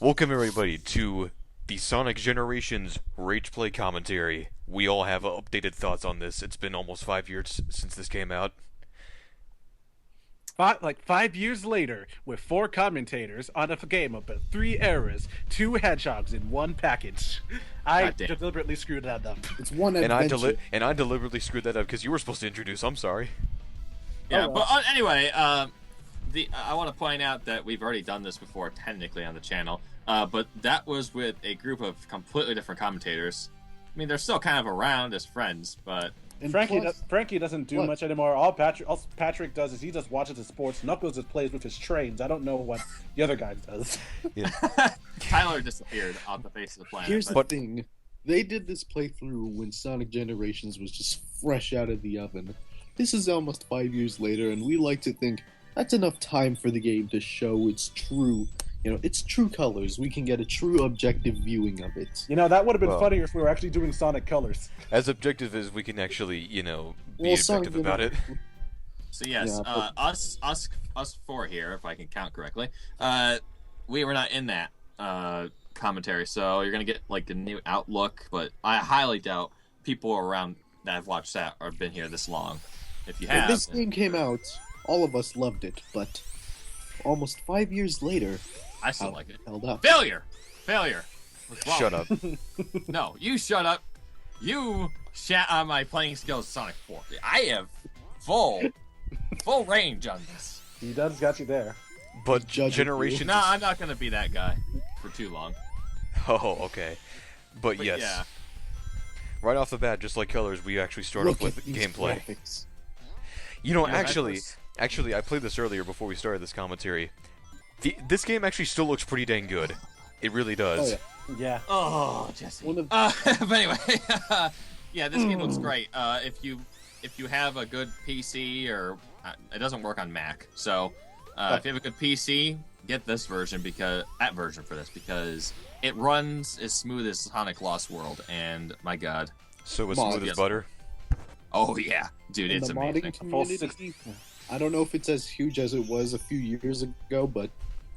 Welcome everybody to the Sonic Generations Rage Play commentary. We all have updated thoughts on this. It's been almost 5 years since this came out. 5 years later, with four commentators on a game of three eras, two hedgehogs in one package. I Goddamn. deliberately screwed that up. It's one And I, adventure. deliberately screwed that up because you were supposed to introduce. I'm sorry. Yeah, Oh, well. but anyway, I want to point out that we've already done this before, technically on the channel, but that was with a group of completely different commentators. I mean, they're still kind of around as friends, but And Frankie doesn't do What? much anymore. All Patrick does is he just watches his sports. Knuckles just plays with his trains. I don't know what the other guy does. Yeah. Tyler disappeared off the face of the planet. Here's but, the thing. They did this playthrough when Sonic Generations was just fresh out of the oven. This is almost 5 years later, and we like to think that's enough time for the game to show its true, its true colors. We can get a true objective viewing of it. That would have been Well. funnier if we were actually doing Sonic Colors. As objective as we can actually, be Well, objective Sonic about it. so yes, Yeah, us four here, if I can count correctly, we were not in that commentary, so you're gonna get like a new outlook. But I highly doubt people around that have watched that or been here this long. If you When have, this game came out, all of us loved it, but almost 5 years later, I still how like it. held up. Failure. What's wrong Shut with up. you? No, you shut up. You shat on my playing skills, Sonic 4. I have full range on this. He does got you there. But Judge Generations. No, I'm not gonna be that guy for too long. Oh, okay. But But yes, yeah, right off the bat, just like Colors, we actually start Look off with at these gameplay. graphics. Actually, I played this earlier before we started this commentary. This game actually still looks pretty dang good. It really Oh does. yeah. Yeah. Oh, Jesse. One of- But anyway, yeah, this game looks great. If you have a good PC, or it doesn't work on Mac, so if you have a good PC, get this version because it runs as smooth as Sonic Lost World, and my God, So it's Mod, smooth as yes. butter. oh yeah, dude, And it's the amazing. modding Full community, 60. I don't know if it's as huge as it was a few years ago, but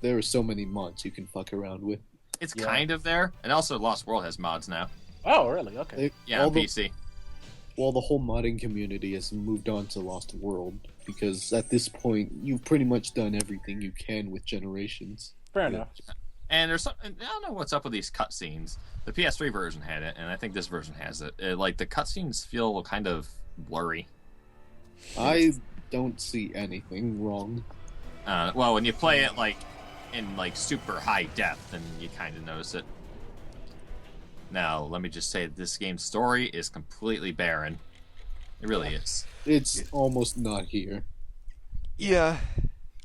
there are so many mods you can fuck around with. It's Yeah. kind of there, and also Lost World has mods now. Oh, really? Okay. They- Yeah, all on the, PC. well, the whole modding community has moved on to Lost World because at this point you've pretty much done everything you can with Generations. Fair Yeah. enough. And there's something, I don't know what's up with these cutscenes. The PS3 version had it, and I think this version has it. Like the cutscenes feel kind of blurry. I don't see anything wrong. Well, when you play it like in like super high def, then you kind of notice it. Now, let me just say this game's story is completely barren. It really is. It's almost not here. Yeah.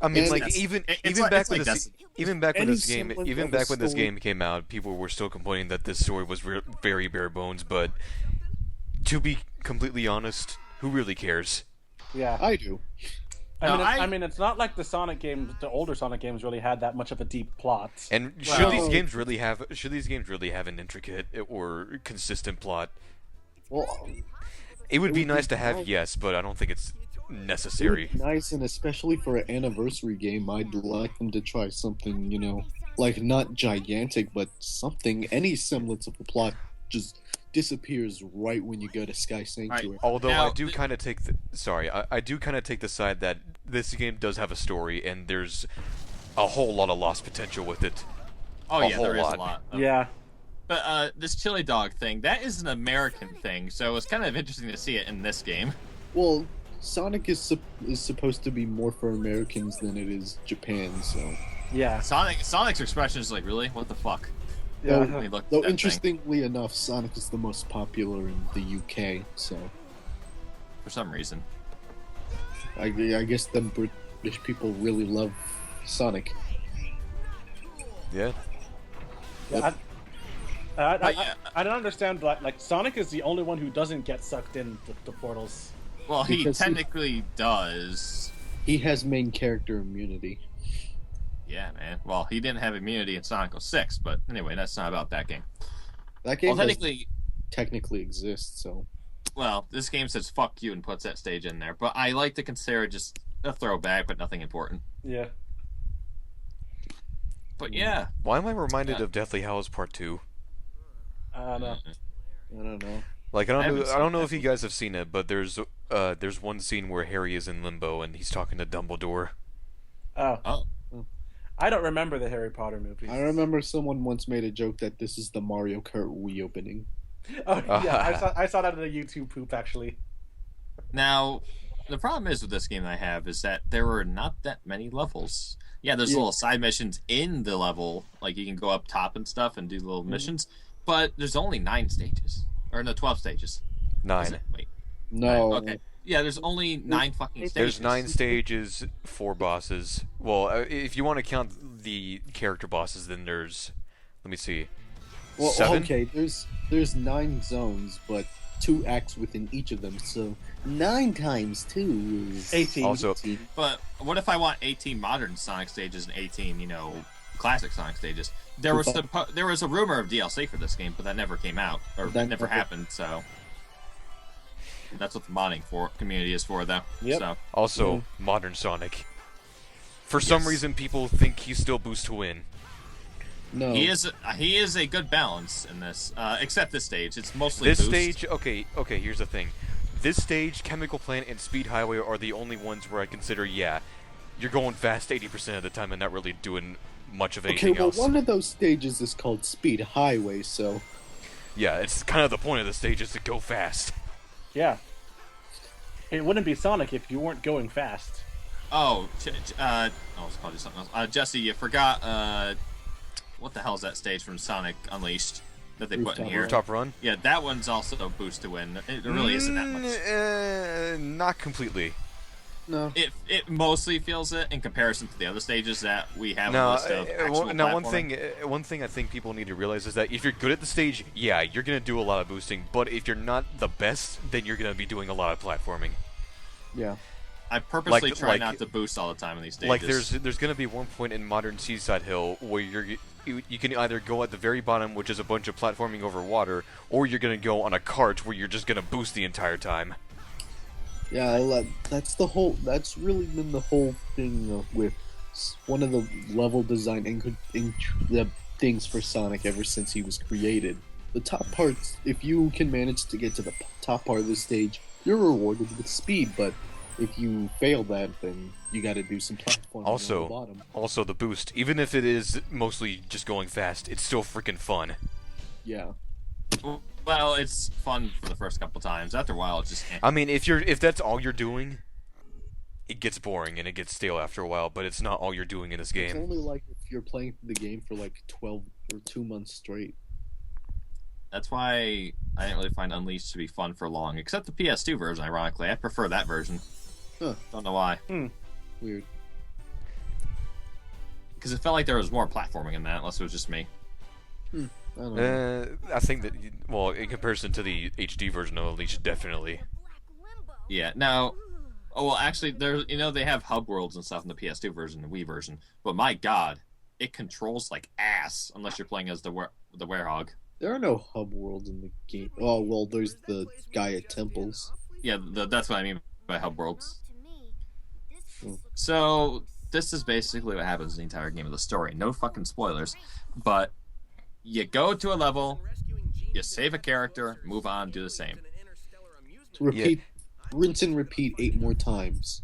I mean, And like It's- even it's even like- back it's when like this Destiny. even back when Any this game semblance even of a back when this story- game came out, people were still complaining that this story was very bare bones. But to be completely honest, who really cares? Yeah. I do. No, I mean, it's not like the Sonic games, the older Sonic games, really had that much of a deep plot. And should Well- these games really have an intricate or consistent plot? Well, It would It be would be nice to have, nice. yes, but I don't think it's it would necessary. be nice, and especially for an anniversary game, I'd like them to try something, like not gigantic, but something. Any semblance of the plot just disappears right when you go to Sky Sanctuary. Although Now, I do kind of take I do kind of take the side that this game does have a story and there's a whole lot of lost potential with it. Oh A yeah, whole there is lot. a lot. Yeah. But this chili dog thing, that is an American thing, so it's kind of interesting to see it in this game. Well, Sonic is supposed to be more for Americans than it is Japan, so. Yeah. Sonic's expression is like, really? What the fuck? Yeah. Let me look at Though that thing. interestingly enough, Sonic is the most popular in the UK, so For some reason. I guess them British people really love Sonic. Yeah. Yeah, But yeah. I don't understand. Like Sonic is the only one who doesn't get sucked in the portals. Well, he Because he- technically does. He has main character immunity. Yeah, man. Well, he didn't have immunity in Sonic 06, but anyway, that's not about that game. That game Well, does technically, exist, so. well, this game says fuck you and puts that stage in there, but I like to consider it just a throwback, but nothing important. Yeah. But yeah, Why am I reminded of Deathly Hallows Part 2? I don't know. I don't know. Like, I haven't I don't seen know that if you guys have seen it, but there's one scene where Harry is in limbo and he's talking to Dumbledore. Oh, oh, I don't remember the Harry Potter movies. I remember someone once made a joke that this is the Mario Kart Wii opening. Oh yeah, I saw that in a YouTube poop actually. now the problem is with this game I have is that there are not that many levels. Yeah, there's little side missions in the level, like you can go up top and stuff and do little missions, but there's only 9 stages. Or no, 12 stages. 9. Wait. No. Okay. Yeah, there's only 9 fucking stages. There's 9 stages, 4 bosses. Well, if you want to count the character bosses, then there's... Let me see. Well, 7? okay, there's 9 zones, but 2 acts within each of them, so 9 times 2 is 18. Also, But what if I want 18 modern Sonic stages and 18, classic Sonic stages? There was a rumor of DLC for this game, but that never came out, or That never never- happened. So that's what the modding community is for, though. Yep. So also modern Sonic. For some Yes. reason, people think he still boosts to win. No. he is a good balance in this, except this stage. It's mostly This boost. stage, okay, here's the thing. This stage, Chemical Plant, and Speed Highway are the only ones where I consider, yeah, you're going fast 80% of the time and not really doing much of Okay, anything well, else. one of those stages is called Speed Highway, so Yeah, it's kind of the point of the stage is to go fast. Yeah. It wouldn't be Sonic if you weren't going fast. Oh, I was called you something else. Jesse, you forgot. What the hell is that stage from Sonic Unleashed that they put in Rooftop here? Rooftop Run? Yeah, that one's also a boost to win. It really isn't that much. Not completely. no. It mostly feels it in comparison to the other stages that we have No, a list of actual now platforming. one thing I think people need to realize is that if you're good at the stage, yeah, you're gonna do a lot of boosting. But if you're not the best, then you're gonna be doing a lot of platforming. Yeah. I purposely try like- not to boost all the time in these stages. Like there's gonna be one point in Modern Seaside Hill where you can either go at the very bottom, which is a bunch of platforming over water, or you're gonna go on a cart where you're just gonna boost the entire time. Yeah, that's really been the whole thing with one of the level design the things for Sonic ever since he was created. The top parts, if you can manage to get to the top part of the stage, you're rewarded with speed, but if you fail that, then you gotta do some platforming on the bottom. Also the boost, even if it is mostly just going fast, it's still freaking fun. Yeah. Well, it's fun for the first couple times. After a while, it's just. I mean, if that's all you're doing, it gets boring and it gets stale after a while. But it's not all you're doing in this It's game. only like if you're playing the game for like 12 or 2 months straight. That's why I didn't really find Unleashed to be fun for long, except the PS2 version. Ironically, I prefer that version. Huh. Don't know why. Weird. Because it felt like there was more platforming in that, unless it was just me. I don't know. I think that, well, in comparison to the HD version of Unleashed, definitely. Yeah. Now, well, actually, there they have hub worlds and stuff in the PS2 version, the Wii version. But my God, it controls like ass unless you're playing as the Werehog. There are no hub worlds in the game. Oh, well, there's the guy at temples. Yeah, that's what I mean by hub worlds. So this is basically what happens in the entire game of the story. No fucking spoilers, but you go to a level, you save a character, move on, do the same. Repeat, rinse and repeat 8 more times.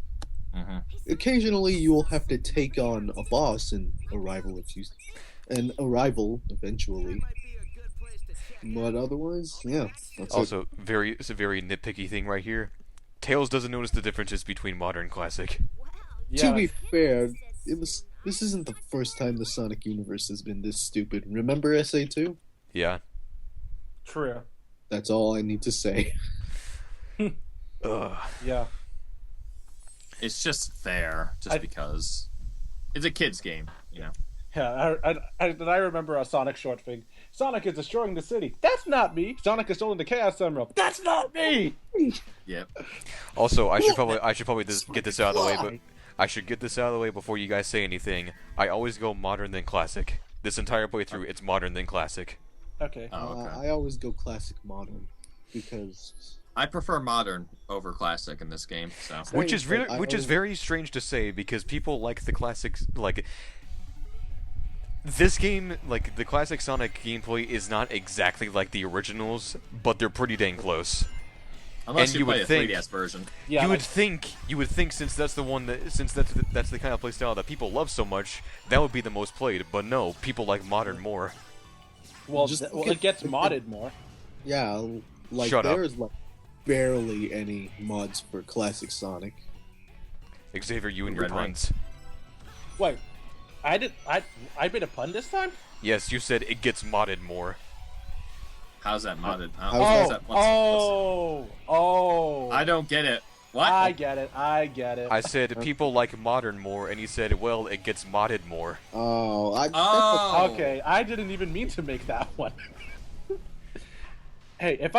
Mm-hmm. Occasionally, you will have to take on a boss in Arrival eventually. But otherwise, yeah. That's Also, it's a very nitpicky thing right here. Tails doesn't notice the differences between modern and classic. Yeah. To be fair, this isn't the first time the Sonic universe has been this stupid. Remember SA2? Yeah. True. That's all I need to say. Ugh. Yeah. It's just there, because it's a kid's game, Yeah, I remember a Sonic short thing. Sonic is destroying the city. That's not me. Sonic is stolen the Chaos Emerald. That's not me. Yep. Also, I should probably get this out of the way, but I should get this out of the way before you guys say anything. I always go modern then classic. This entire playthrough, it's modern then classic. Okay. Oh, okay. I always go classic modern because I prefer modern over classic in this game. So Which is but I very strange to say because people like the classics. Like, This game, like the classic Sonic gameplay, is not exactly like the originals, but they're pretty dang close. Unless And you you play would the think- 3DS version. Yeah, you like, would think since that's that's the kind of playstyle that people love so much, that would be the most played. But no, people like modern more. well, just well, look it gets at- modded more. Yeah, like Shut up. there's like barely any mods for classic Sonic. Xavier, you and your Red Ring. puns. Wait, I made a pun this time? Yes, you said it gets modded more. How's that modded? How's that? Oh. I don't get it. What? I get it. I said people like modern more, and he said, well, it gets modded more. Oh, Oh. Okay, I didn't even mean to make that one. Hey, if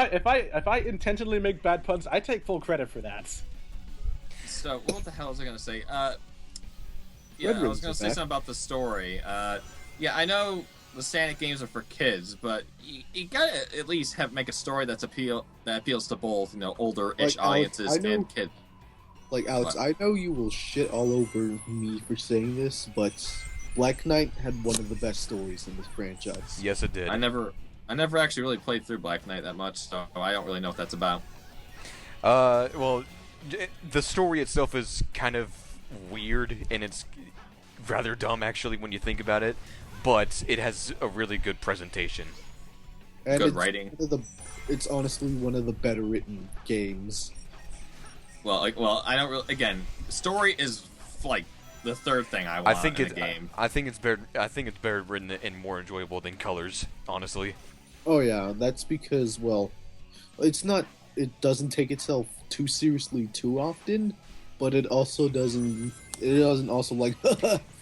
I intentionally make bad puns, I take full credit for that. So what the hell was I gonna say? Yeah, Red I was Ring's gonna say back. something about the story. Yeah, I know the Sonic games are for kids, but you gotta at least make a story that appeals to both, older-ish Like, Alex, audiences I know- and kids. Like, Alex, What? I know you will shit all over me for saying this, but Black Knight had one of the best stories in this franchise. Yes, it did. I never actually really played through Black Knight that much, so I don't really know what that's about. Well, the story itself is kind of weird, and it's rather dumb, actually, when you think about it. But it has a really good presentation. And Good it's writing. It's honestly one of the better written games. Well, I don't really. Again, story is like the third thing I want in a game. I think it's better. I think it's better written and more enjoyable than colors. Honestly. Oh yeah, that's because, well, it's not. It doesn't take itself too seriously too often, but it also doesn't. It doesn't also like.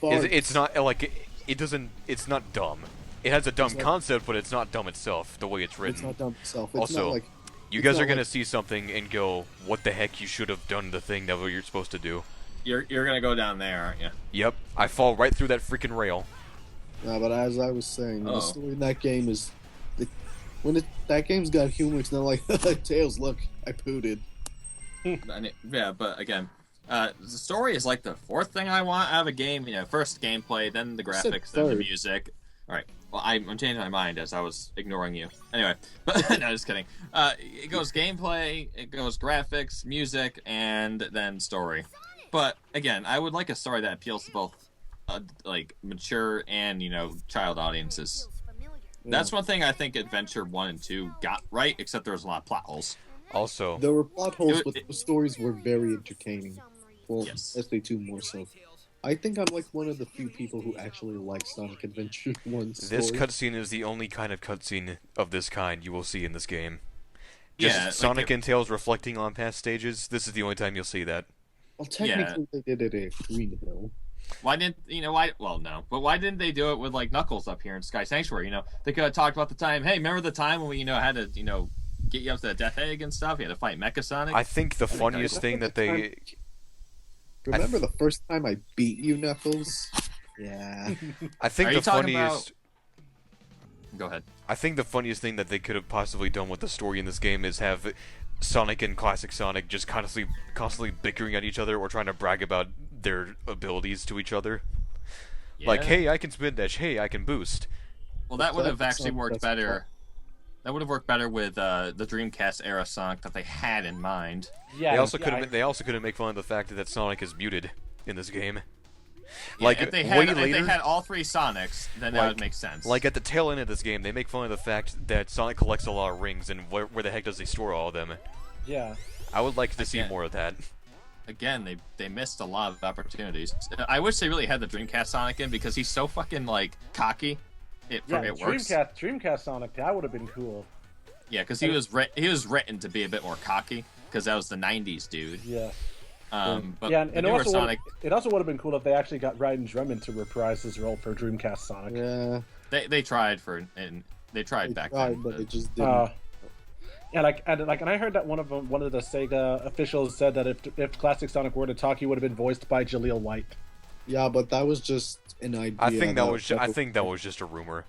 It's not like it doesn't. It's not dumb. It has a dumb It's not- concept, but it's not dumb itself. The way it's written. It's not dumb itself. It's Also, not like. You it's guys not are gonna like- see something and go, "What the heck? You should have done the thing that you're supposed to do." You're gonna go down there, aren't you? Yep, I fall right through that freaking rail. But as I was saying, Oh. the story in that game is. That game's got humor, it's not like, Tails, look, I pooted. Yeah, but again, the story is like the fourth thing I want out of a game. First gameplay, then the said graphics, then the third. music. All right. Well, I'm changing my mind as I was ignoring you. Anyway, but no, just kidding. It goes gameplay, it goes graphics, music, and then story. But again, I would like a story that appeals to both, like mature and child audiences. That's one thing I think Adventure 1 and 2 got right, except there was a lot of plot holes. Also, There were plot holes, It- but the stories were very entertaining. Well, Yes. SK2 more so. I think I'm like one of the few people who actually like Sonic Adventure 1 story. this cutscene is the only kind of cutscene of this kind you will see in this game. Just Yeah, like Sonic it- and Tails reflecting on past stages. This is the only time you'll see that. Well, technically they did it at Green Hill. Why didn't why? Well, no, but why didn't they do it with like Knuckles up here in Sky Sanctuary? They could have talked about the time. Hey, remember the time when we had to get you up to the Death Egg and stuff? You had to fight Mecha Sonic. I think the funniest I- thing that they Remember the first time I beat you, Knuckles? Yeah. I think Are the you talking funniest Go ahead. I think the funniest thing that they could have possibly done with the story in this game is have Sonic and Classic Sonic just constantly bickering at each other or trying to brag about their abilities to each other. Like, Yeah. hey, I can spin dash, hey, I can boost. Well, that would have Classic actually Sonic worked doesn't better. count. That would have worked better with the Dreamcast era Sonic that they had in mind. Yeah, They also yeah, couldn't make fun of the fact that Sonic is muted in this game. Yeah, Like if they way had, later, if they had all three Sonics, then that Like- would make sense. like at the tail end of this game, they make fun of the fact that Sonic collects a lot of rings, and where the heck does he store all of them? yeah. I would like to see Again. more of that. Again, they missed a lot of opportunities. I wish they really had the Dreamcast Sonic in because he's so fucking like cocky. It Yeah, works. Dreamcast Sonic, that would have been cool. Yeah, because he was written to be a bit more cocky because that was the '90s dude. Yeah. But Yeah, the and newer also Sonic, it also would have been cool if they actually got Raiden Drummond to reprise his role for Dreamcast Sonic. Yeah. they tried they tried They back tried, then. but it just didn't. And I heard that one of the Sega officials said that if Classic Sonic were to talk, he would have been voiced by Jaleel White. Yeah, but that was just an idea. I think that was just a rumor.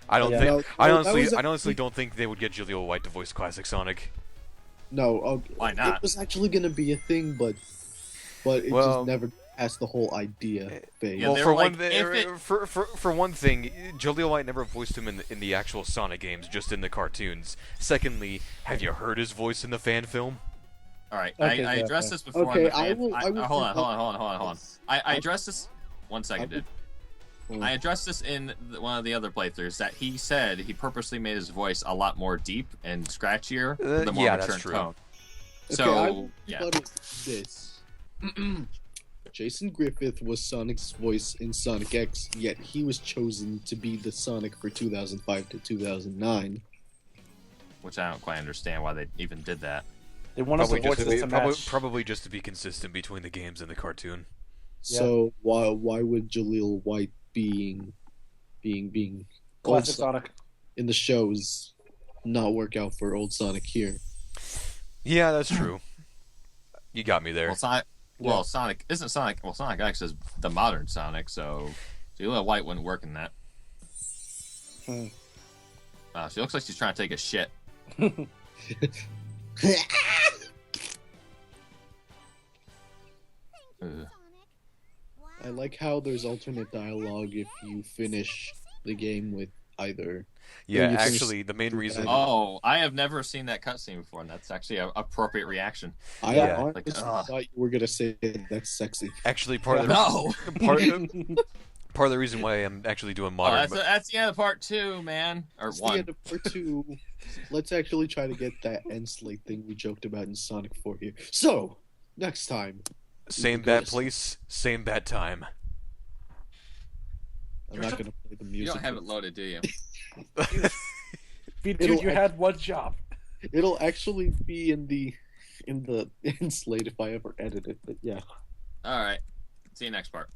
I don't Yeah. think. No, I that honestly, was I honestly don't think they would get Jaleel White to voice Classic Sonic. No, Why not? It was actually gonna be a thing, but it Well- just never past the whole idea phase. Yeah, Well, they for were one, like, if it- for one thing, Jaleel White never voiced him in the actual Sonic games, just in the cartoons. Secondly, have you heard his voice in the fan film? All right, Okay, I yeah, addressed yeah. this before. Okay, on the I fan- will- I will hold on, bring hold on, up- hold on. I addressed this. 1 second, dude. Mm. I addressed this in one of the other playthroughs that he said he purposely made his voice a lot more deep and scratchier with a more yeah, mature that's true. tone. Okay, I So will yeah, rebuttal this. Jason Griffith was Sonic's voice in Sonic X, yet he was chosen to be the Sonic for 2005 to 2009. which I don't quite understand why they even did that. They want us Probably to just, voices to match. probably just to be consistent between the games and the cartoon. So why would Jaleel White being old Classic Sonic Sonic. in the shows not work out for old Sonic here? Yeah, that's true. You got me there. Well, Sonic isn't Sonic. Well, Sonic X is the modern Sonic, so Jaleel White wouldn't work in that. She looks like she's trying to take a shit. Ugh. I like how there's alternate dialogue if you finish the game with either. Yeah, you can actually, the main reason. Oh, I have never seen that cutscene before, and that's actually an appropriate reaction. I Yeah. honestly thought you were gonna say that's sexy. Actually, part of the No, part of the reason why I'm actually doing oh, modern. that's the end of part 2, man, or That's the 1. end of part 2. Let's actually try to get that end slate thing we joked about in Sonic 4 here. So, next time. Same bad place, same bad time. I'm not gonna play the You music. don't have it loaded, do you? Dude, It'll- you had one job. It'll actually be in the end slate if I ever edit it, but yeah. All right. See you next part.